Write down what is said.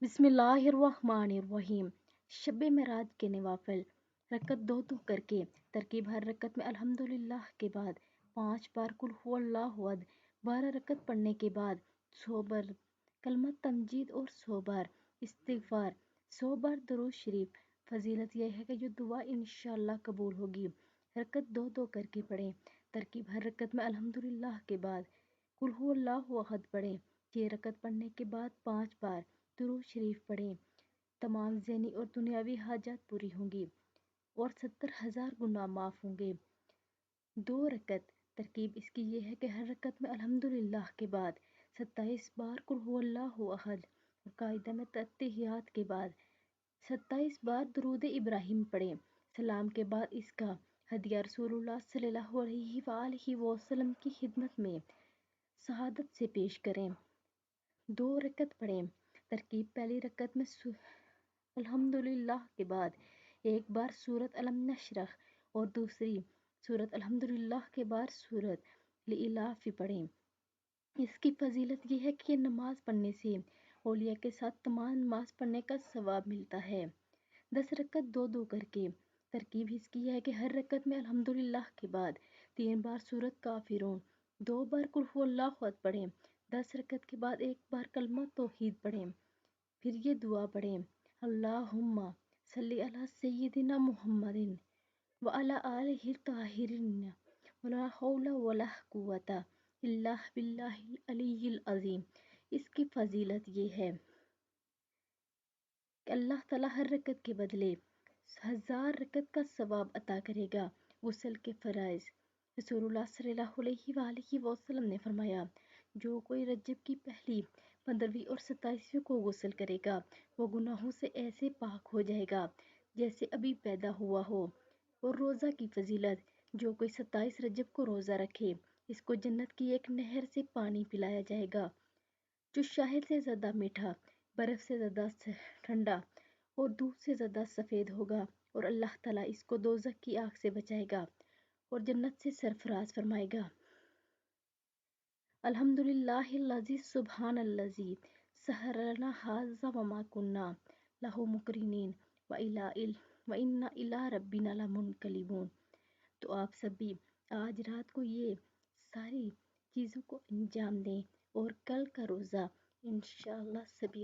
बिस्मिल्लाहिर्रहमानिर्रहीम। शब मेराज के नवाफिल रकत दो दो करके तरकीब हर रकत में अल्हम्दुलिल्लाह के बाद 5 बार कुल हुवल्लाहु अहद, 12 रकत पढ़ने के बाद 100 बार कलमा तमजीद और 100 बार इस्तिगफार, 100 बार दुरूद शरीफ। फजीलत यह है कि जो दुआ इंशाअल्लाह कबूल होगी। रकत दो दो करके पढ़ें। तरकीब हर रकत में अल्हम्दुलिल्लाह के बाद कुल हुवल्लाहु अहद पढ़ें। 6 रकत पढ़ने के बाद 5 बार दुरूद शरीफ पढ़ें। तमाम ज़हनी और दुनियावी हाजात पूरी होंगी और 70,000 गुनाह माफ़ होंगे। 2 रकत तरकीब इसकी ये है कि हर रकत में अल्हम्दुलिल्लाह के बाद 27 बार कुल हुवल्लाहु अहद और कायदा में तत्हियात के बाद 27 बार दुरूद इब्राहिम पढ़ें। सलाम के बाद इसका हदिया रसूलुल्लाह सल्लल्लाहु अलैहि वसल्लम की खिदमत में शहादत से पेश करें। 2 रकत पढ़ें। तरकीब पहली रकत में अल्हम्दुलिल्लाह के बाद एक बार सूरत अलम नशरह और दूसरी सूरत अल्हम्दुलिल्लाह के बाद सूरत लिइलाफ़ पढ़ें। इसकी फजीलत यह है कि नमाज पढ़ने से औलिया के साथ तमाम नमाज पढ़ने का सवाब मिलता है। 10 रकत दो दो करके तरकीब इसकी है कि हर रकत में अल्हम्दुलिल्लाह के बाद 3 बार सूरत काफिरून, 2 बार कुल हुवल्लाहु अहद पढ़ें। 10 रकत के बाद एक बार कलमा तौहीद पढ़ें। फिर ये दुआ पढ़ें, अल्लाहुम्मा सल्ली अला सय्यिदिना मुहम्मदिन व अला आलिहि ताहिरीन वला हौला वला कुव्वता इल्ला बिल्लाहिल अलिय्यिल अज़ीम। इसकी फजीलत ये है कि अल्लाह ताला हर रकत के बदले 1000 रकत का सवाब अता करेगा। गुस्ल के फ़राइज़। रसूलुल्लाह सल्लल्लाहु अलैहि वसल्लम ने फरमाया, जो कोई रजब की पहली, 15वीं और 27वीं को गुस्ल करेगा वो गुनाहों से ऐसे पाक हो जाएगा जैसे अभी पैदा हुआ हो। और रोज़ा की फजीलत, जो कोई 27 रजब को रोज़ा रखे इसको जन्नत की एक नहर से पानी पिलाया जाएगा जो शहद से ज़्यादा मीठा, बर्फ़ से ज़्यादा ठंडा और दूध से ज़्यादा सफ़ेद होगा। और अल्लाह ताला इसको दोज़ख की आग से बचाएगा और जन्नत से सरफराज फरमाएगा। अल्हम्दुलिल्लाहिल्लज़ी सुब्हानल्लज़ी सहर लना हाज़ा वमा कुन्ना लहू मुक़रिनीन व इन्ना इला रब्बिना लमुनक़लिबून। तो आप सभी आज रात को ये सारी चीज़ों को अंजाम दें और कल का रोज़ा इंशाअल्लाह सभी